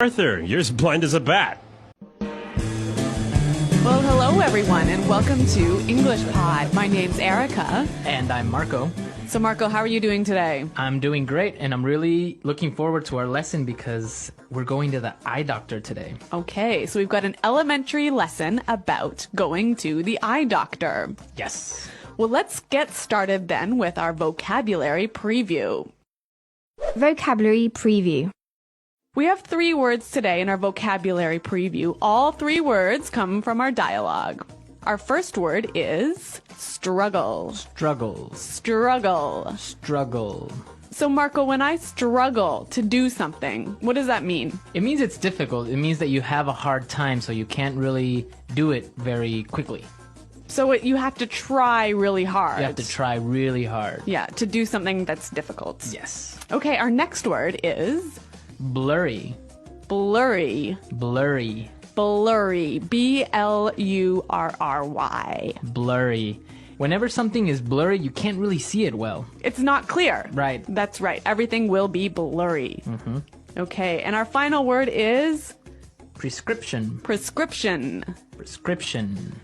Arthur, you're as blind as a bat. Well, hello everyone, and welcome to English Pod. My name's Erica. And I'm Marco. So Marco, how are you doing today? I'm doing great, and I'm really looking forward to our lesson because we're going to the eye doctor today. Okay, so we've got an elementary lesson about going to the eye doctor. Yes. Well, let's get started then with our vocabulary preview. Vocabulary preview. We have 3 words today in our vocabulary preview. All 3 words come from our dialogue. Our first word is struggle. Struggles. Struggle. Struggle. So Marco, when I struggle to do something, what does that mean? It means it's difficult. It means that you have a hard time, so you can't really do it very quickly. So you have to try really hard. You have to try really hard. Yeah, to do something that's difficult. Yes. Okay, our next word is Blurry. blurry. Blurry. Blurry. B-L-U-R-R-Y. Blurry. Whenever something is blurry, you can't really see it well. It's not clear. Right. That's right. Everything will be blurry. Mm-hmm. Okay, and our final word is Prescription. prescription. Prescription.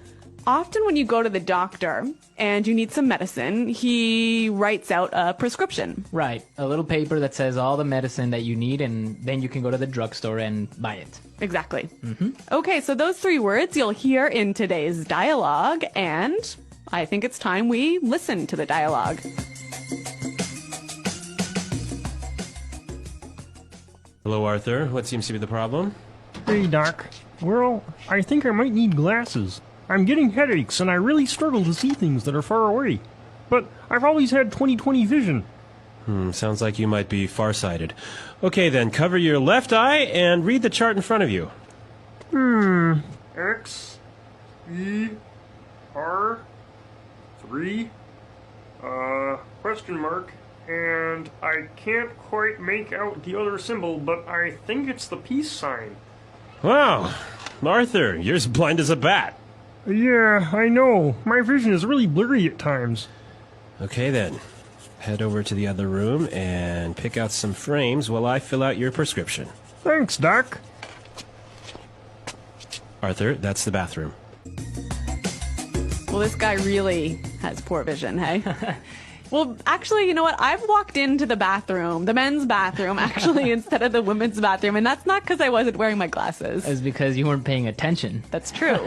Often when you go to the doctor and you need some medicine, he writes out a prescription. Right. A little paper that says all the medicine that you need, and then you can go to the drugstore and buy it. Exactly. Okay, so those 3 words you'll hear in today's dialogue, and I think it's time we listen to the dialogue. Hello, Arthur. What seems to be the problem? Hey, Doc. Well, I think I might need glasses. I'm getting headaches, and I really struggle to see things that are far away. But I've always had 20/20 vision. Sounds like you might be farsighted. Okay, then, cover your left eye and read the chart in front of you. X, E, R, 3, question mark, and I can't quite make out the other symbol, but I think it's the peace sign. Wow, Arthur, you're as blind as a bat. Yeah, I know. My vision is really blurry at times. Okay, then. Head over to the other room and pick out some frames while I fill out your prescription. Thanks, Doc. Arthur, that's the bathroom. Well, this guy really has poor vision, hey? Well, actually, you know what? I've walked into the bathroom, the men's bathroom, actually, instead of the women's bathroom, and that's not because I wasn't wearing my glasses. It's because you weren't paying attention. That's true.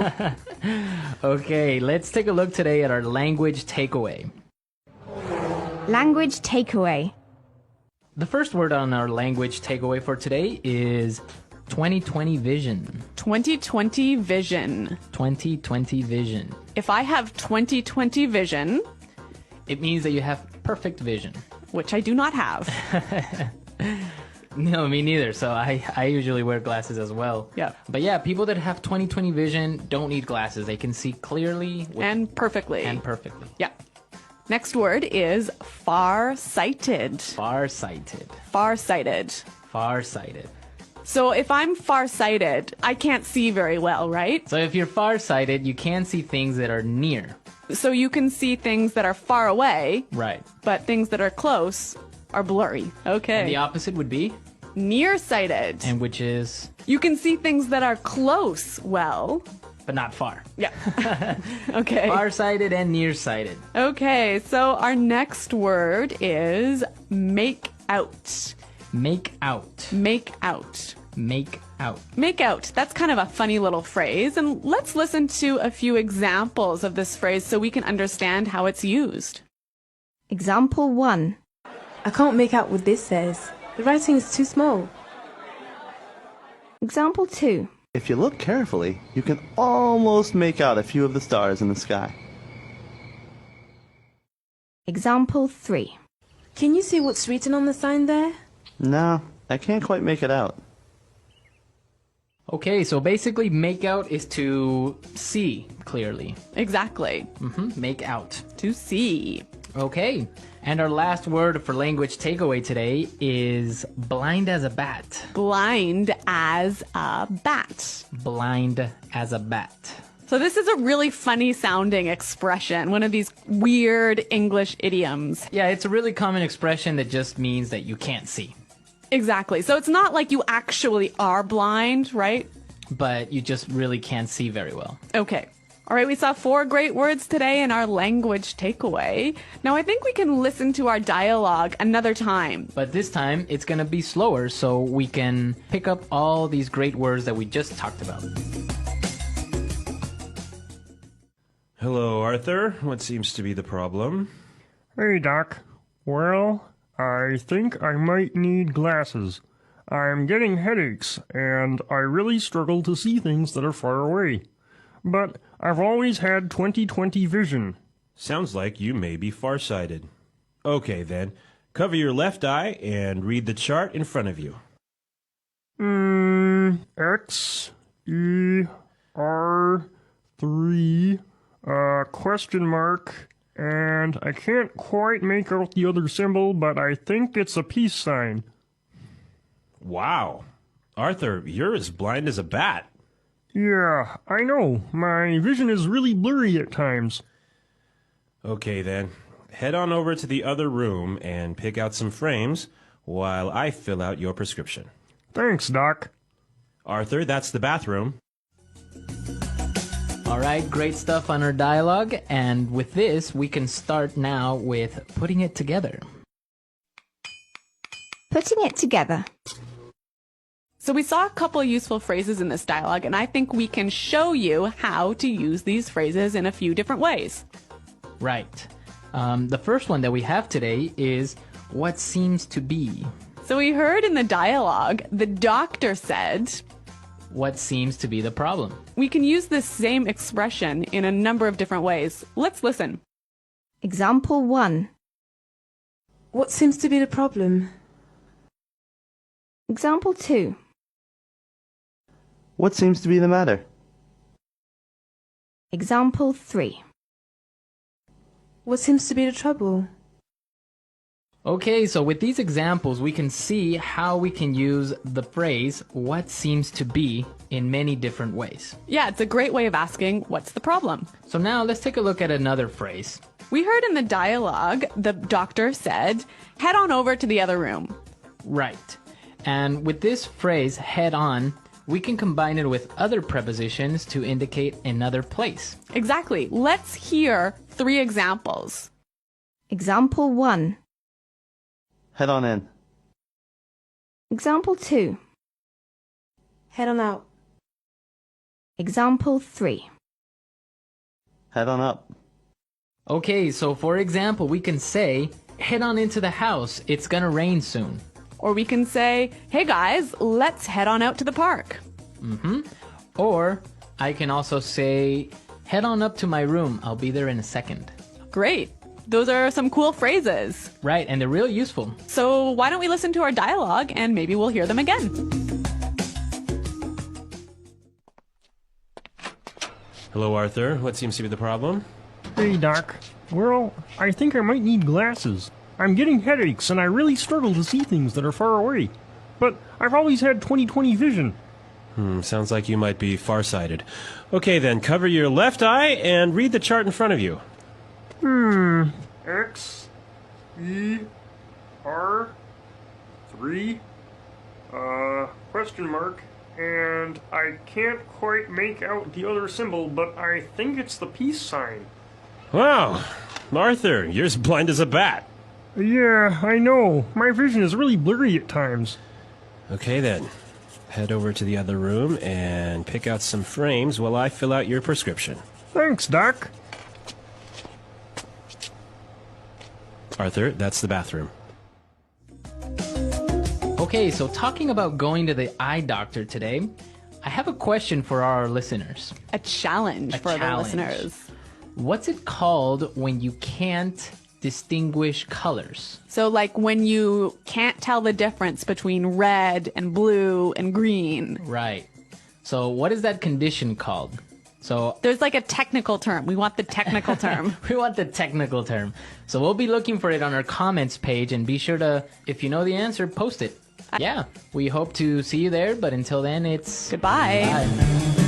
Okay, let's take a look today at our language takeaway. Language takeaway. The first word on our language takeaway for today is 20/20 vision. 20/20 vision. 20/20 vision. If I have 20/20 vision, It means that you have perfect vision. which I do not have. No, me neither. So I usually wear glasses as well. Yeah. But yeah, people that have 20/20 vision don't need glasses. They can see clearly And perfectly. and perfectly. Yeah. Next word is far-sighted. Farsighted. Far-sighted. Farsighted. So if I'm far-sighted, I can't see very well, right? So if you're farsighted, you can see things that are near. So you can see things that are far away, Right. but things that are close are blurry. Okay. And the opposite would be, Nearsighted. and which is, You can see things that are close well. but not far. Yeah. Okay. Farsighted and nearsighted. Okay, so our next word is make out. Make out. Make out. Make out. Make out. That's kind of a funny little phrase, and let's listen to a few examples of this phrase so we can understand how it's used. Example 1. I can't make out what this says. The writing is too small. Example 2. If you look carefully, you can almost make out a few of the stars in the sky. Example 3. Can you see what's written on the sign there? No, I can't quite make it out. Okay, so basically make out is to see clearly. Exactly. Make out. To see. Okay, and our last word for language takeaway today is blind as a bat. Blind as a bat. Blind as a bat. So this is a really funny sounding expression, one of these weird English idioms. Yeah, it's a really common expression that just means that you can't see. Exactly. So it's not like you actually are blind, right? But you just really can't see very well. Okay. All right, we saw 4 great words today in our language takeaway. Now I think we can listen to our dialogue another time. But this time, it's going to be slower so we can pick up all these great words that we just talked about. Hello, Arthur. What seems to be the problem? Hey, Doc. Well, I think I might need glasses. I'm getting headaches, and I really struggle to see things that are far away. But I've always had 20/20 vision. Sounds like you may be farsighted. Okay, then. Cover your left eye and read the chart in front of you. X, E, R, 3, question mark, and I can't quite make out the other symbol, but I think it's a peace sign. Wow. Arthur, you're as blind as a bat. Yeah, I know. My vision is really blurry at times. Okay, then. Head on over to the other room and pick out some frames while I fill out your prescription. Thanks, Doc. Arthur, that's the bathroom. All right, great stuff on our dialogue. And with this, we can start now with putting it together. Putting it together. So we saw a couple useful phrases in this dialogue, and I think we can show you how to use these phrases in a few different ways. Right. The first one that we have today is what seems to be. So we heard in the dialogue, the doctor said, What seems to be the problem? we can use this same expression in a number of different ways. Let's listen. Example 1. What seems to be the problem? Example 2. What seems to be the matter? Example 3. What seems to be the trouble? Okay, so with these examples, we can see how we can use the phrase, what seems to be, in many different ways. Yeah, it's a great way of asking, what's the problem? So now let's take a look at another phrase. We heard in the dialogue, the doctor said, head on over to the other room. Right. And with this phrase, head on, we can combine it with other prepositions to indicate another place. Exactly. Let's hear 3 examples. Example 1. Head on in. Example 2. Head on out. Example 3. Head on up. Okay, so for example, we can say, head on into the house, it's gonna rain soon. Or we can say, hey guys, let's head on out to the park. Or I can also say, head on up to my room, I'll be there in a second. Great. Those are some cool phrases. Right, and they're real useful. So why don't we listen to our dialogue and maybe we'll hear them again. Hello, Arthur. What seems to be the problem? Hey, Doc. Well, I think I might need glasses. I'm getting headaches, and I really struggle to see things that are far away. But I've always had 20/20 vision. Sounds like you might be farsighted. Okay, then. Cover your left eye and read the chart in front of you. X, E, R, 3, question mark, and I can't quite make out the other symbol, but I think it's the peace sign. Wow. Arthur, you're as blind as a bat. Yeah, I know. My vision is really blurry at times. Okay, then. Head over to the other room and pick out some frames while I fill out your prescription. Thanks, Doc. Arthur, that's the bathroom. Okay, so talking about going to the eye doctor today, I have a question for our listeners. A challenge for the listeners. What's it called when you can't distinguish colors? So like when you can't tell the difference between red and blue and green. Right. So what is that condition called? So There's like a technical term. We want the technical term. we want the technical term. So we'll be looking for it on our comments page, and be sure to, if you know the answer, post it. Yeah, we hope to see you there, but until then, it's Goodbye. Bye.